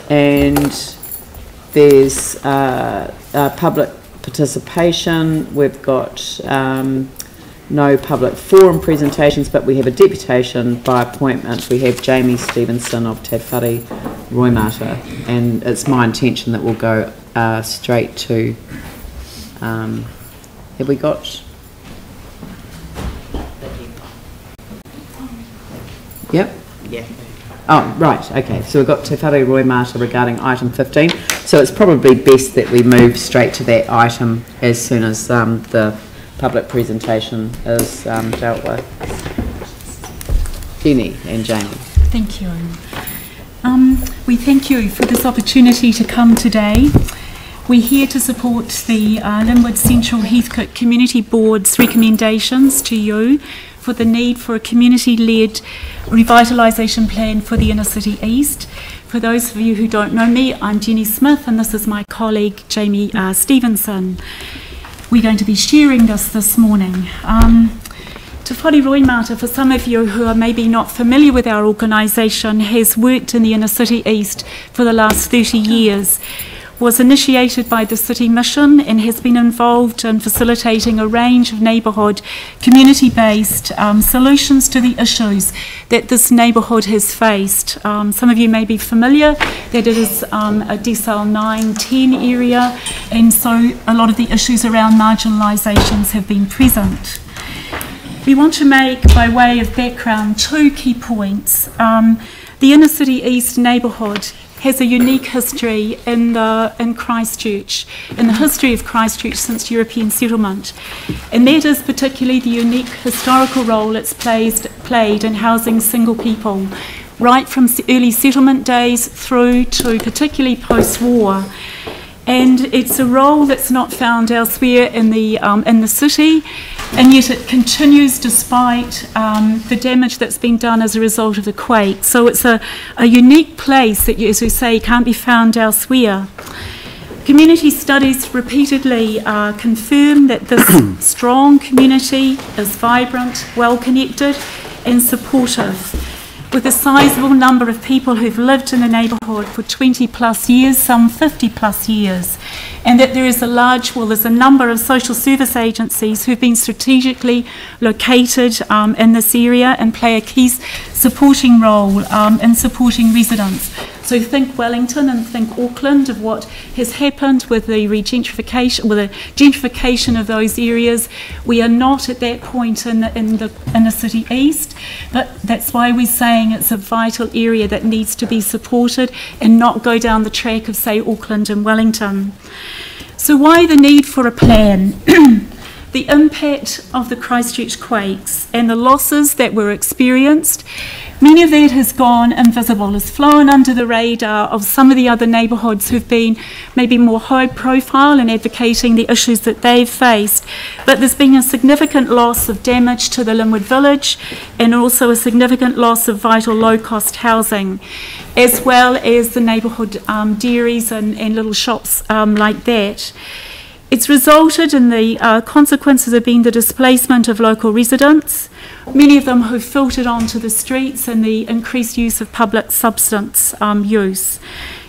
And there's public participation. We've got no public forum presentations, but we have a deputation by appointment. We have Jamie Stevenson of Te Whare Roimata, and it's my intention that we'll go straight to, have we got? Yep. Yeah. Oh, right, okay. So we've got Te Whare Roimata regarding item 15. So it's probably best that we move straight to that item as soon as the public presentation is dealt with. Jenny and Jamie. Thank you. We thank you for this opportunity to come today. We're here to support the Linwood Central Heathcote Community Board's recommendations to you for the need for a community-led revitalisation plan for the Inner City East. For those of you who don't know me, I'm Jenny Smith and this is my colleague Jamie Stevenson. We're going to be sharing this morning. Te Whare Roimata, for some of you who are maybe not familiar with our organisation, has worked in the Inner City East for the last 30 years. Was initiated by the City Mission and has been involved in facilitating a range of neighbourhood community-based solutions to the issues that this neighbourhood has faced. Some of you may be familiar that it is a decile 9-10 area, and so a lot of the issues around marginalisations have been present. We want to make, by way of background, 2 key points. The Inner City East neighbourhood has a unique history in Christchurch, in the history of Christchurch since European settlement. And that is particularly the unique historical role it's played in housing single people, right from early settlement days through to particularly post-war. And it's a role that's not found elsewhere in the city, and yet it continues despite the damage that's been done as a result of the quake. So it's a unique place that, as we say, can't be found elsewhere. Community studies repeatedly confirm that this strong community is vibrant, well-connected and supportive, with a sizable number of people who've lived in the neighbourhood for 20 plus years, some 50 plus years, and that there is there's a number of social service agencies who've been strategically located in this area and play a key supporting role in supporting residents. So think Wellington and think Auckland, of what has happened with the gentrification of those areas. We are not at that point in the City East, but that's why we're saying it's a vital area that needs to be supported and not go down the track of, say, Auckland and Wellington. So why the need for a plan? The impact of the Christchurch quakes and the losses that were experienced, many of that has gone invisible, has flown under the radar of some of the other neighbourhoods who've been maybe more high profile in advocating the issues that they've faced. But there's been a significant loss of damage to the Linwood village and also a significant loss of vital low-cost housing, as well as the neighbourhood dairies and little shops like that. It's resulted in the consequences of being the displacement of local residents, many of them who've filtered onto the streets, and the increased use of public substance use.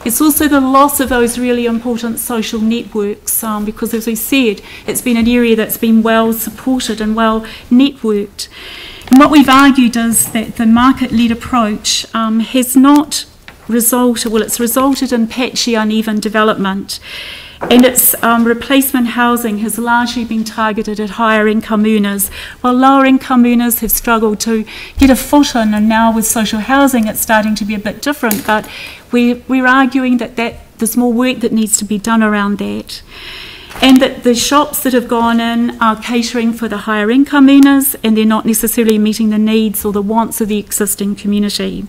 It's also the loss of those really important social networks because, as we said, it's been an area that's been well supported and well networked. And what we've argued is that the market-led approach has not resulted, well, it's resulted in patchy, uneven development. And its replacement housing has largely been targeted at higher income earners, while lower income earners have struggled to get a foot in, and now with social housing it's starting to be a bit different, but we're arguing that there's more work that needs to be done around that. And that the shops that have gone in are catering for the higher income earners, and they're not necessarily meeting the needs or the wants of the existing community.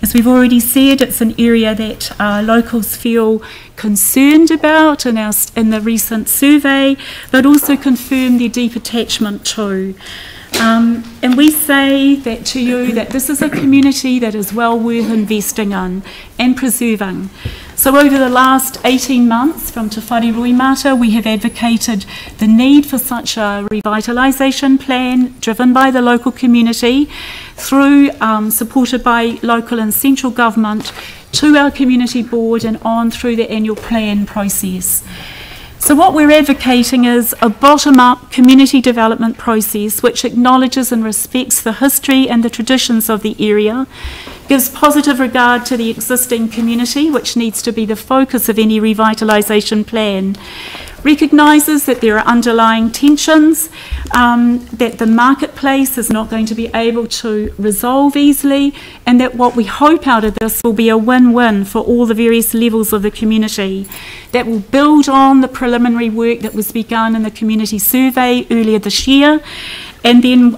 As we've already said, it's an area that locals feel concerned about in the recent survey, but also confirm their deep attachment to. And we say that to you that this is a community that is well worth investing in and preserving. So over the last 18 months from Te Whare Roimata, we have advocated the need for such a revitalisation plan driven by the local community through, supported by local and central government, to our community board and on through the annual plan process. So what we're advocating is a bottom-up community development process which acknowledges and respects the history and the traditions of the area, gives positive regard to the existing community, which needs to be the focus of any revitalisation plan, recognises that there are underlying tensions, that the marketplace is not going to be able to resolve easily, and that what we hope out of this will be a win-win for all the various levels of the community, that will build on the preliminary work that was begun in the community survey earlier this year, and then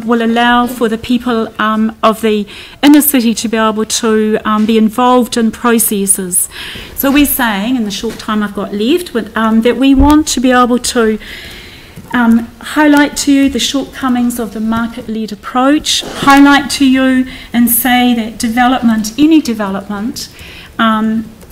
will allow for the people of the inner city to be able to be involved in processes. So we're saying, in the short time I've got left, that we want to be able to highlight to you the shortcomings of the market-led approach, highlight to you and say that development, any development,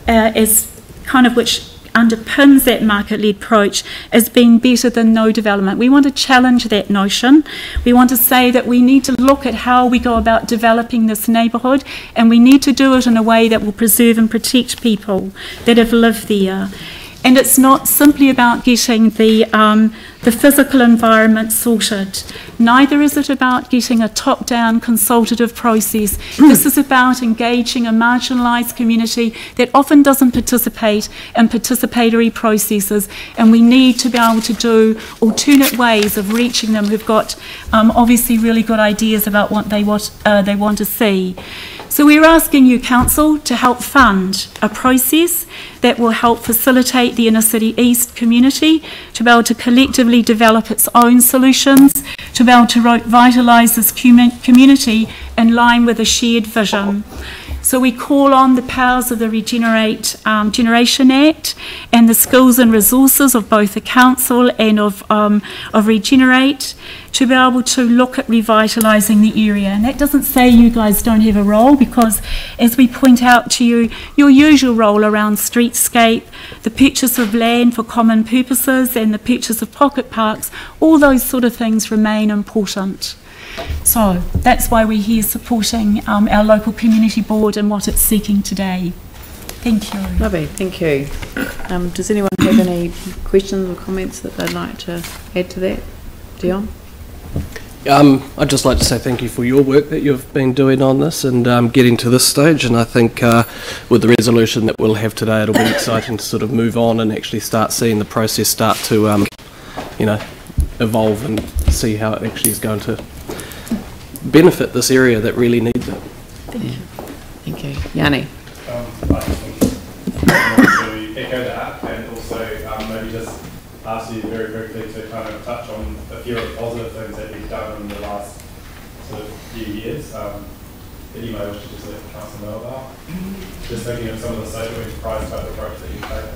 is kind of which underpins that market-led approach as being better than no development. We want to challenge that notion. We want to say that we need to look at how we go about developing this neighbourhood, and we need to do it in a way that will preserve and protect people that have lived there. And it's not simply about getting the physical environment sorted. Neither is it about getting a top-down consultative process. This is about engaging a marginalised community that often doesn't participate in participatory processes, and we need to be able to do alternate ways of reaching them who've got obviously really good ideas about what they want to see. So we're asking you, Council, to help fund a process that will help facilitate the Inner City East community to be able to collectively develop its own solutions, to be able to revitalise this community in line with a shared vision. So we call on the powers of the Regeneration Act and the skills and resources of both the Council and of Regenerate to be able to look at revitalising the area. And that doesn't say you guys don't have a role, because as we point out to you, your usual role around streetscape, the purchase of land for common purposes and the purchase of pocket parks, all those sort of things remain important. So that's why we're here supporting our local community board and what it's seeking today. Thank you. Lovely, thank you. Does anyone have any questions or comments that they'd like to add to that? Dion? I'd just like to say thank you for your work that you've been doing on this and getting to this stage, and I think with the resolution that we'll have today, it'll be exciting to sort of move on and actually start seeing the process start to you know, evolve and see how it actually is going to benefit this area that really needs it. Thank you. Thank you. Yanni? I think to echo that, and also maybe just ask you very briefly to kind of touch on a few of the positive things that you've done in the last sort of few years that you may wish to just let the council know about. Just thinking of some of the social enterprise type approach that you've taken.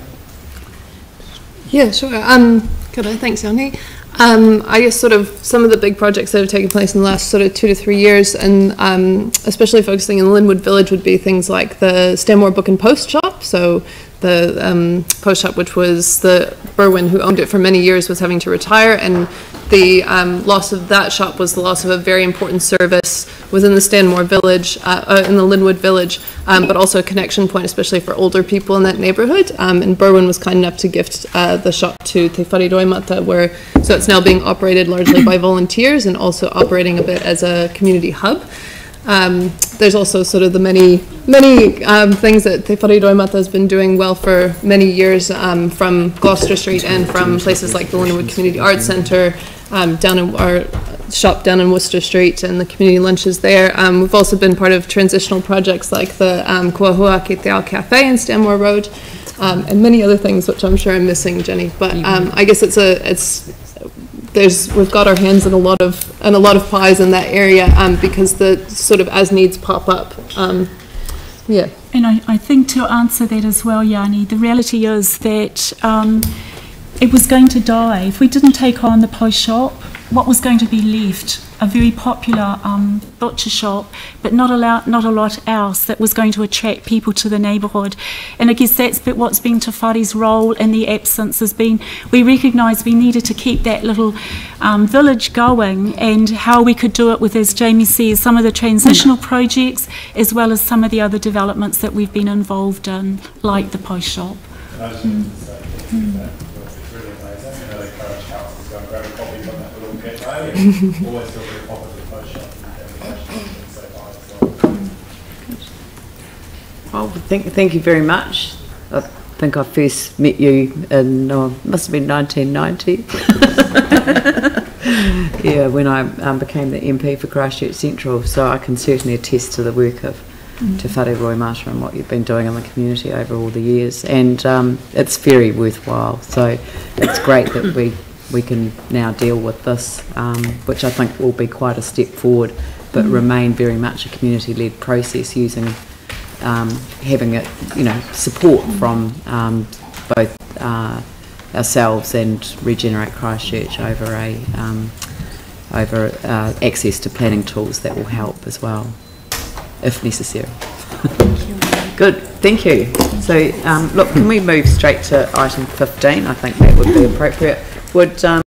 Yeah, sure. Good. Thanks, Yanni. I guess sort of some of the big projects that have taken place in the last sort of 2 to 3 years, and especially focusing in Linwood Village, would be things like the Stanmore Book and Post Shop. So the post shop, which was the Berwyn who owned it for many years, was having to retire, and the loss of that shop was the loss of a very important service within the Stanmore Village, in the Linwood Village, but also a connection point, especially for older people in that neighbourhood. And Berwyn was kind enough to gift the shop to Te Whareroimata, so it's now being operated largely by volunteers and also operating a bit as a community hub. There's also sort of the many things that Te Whareroimata has been doing well for many years, from Gloucester Street and from places like the Linwood Community Arts Centre, down in our shop down in Worcester Street, and the community lunches there. We've also been part of transitional projects like the Kuahua Ke Te Ao Cafe in Stanmore Road, and many other things which I'm sure I'm missing, Jenny. But I guess we've got our hands in a lot of pies in that area, because the sort of as needs pop up. Yeah. And I think to answer that as well, Yanni, the reality is that it was going to die. If we didn't take on the post shop, what was going to be left, a very popular butcher shop, but not a lot else that was going to attract people to the neighbourhood. And I guess that's what's been Te Whare's role in the absence, has been we recognised we needed to keep that little village going, and how we could do it with, as Jamie says, some of the transitional projects as well as some of the other developments that we've been involved in, like the post shop. I just wanted to say thank you for that. It's really amazing, and I'd encourage councils to go and grab a copy from that little cafe, and always feel free to pop into the post shop and say hi as well. Well, thank you very much. I think I first met you in, must have been 1990. Yeah, when I became the MP for Christchurch Central, so I can certainly attest to the work of Te Whare Roimata and what you've been doing in the community over all the years, and it's very worthwhile. So it's great that we can now deal with this, which I think will be quite a step forward, but remain very much a community-led process, using having it, support from both ourselves and Regenerate Christchurch over access to planning tools that will help as well, if necessary. Good, thank you. So, look, can we move straight to item 15? I think that would be appropriate. Would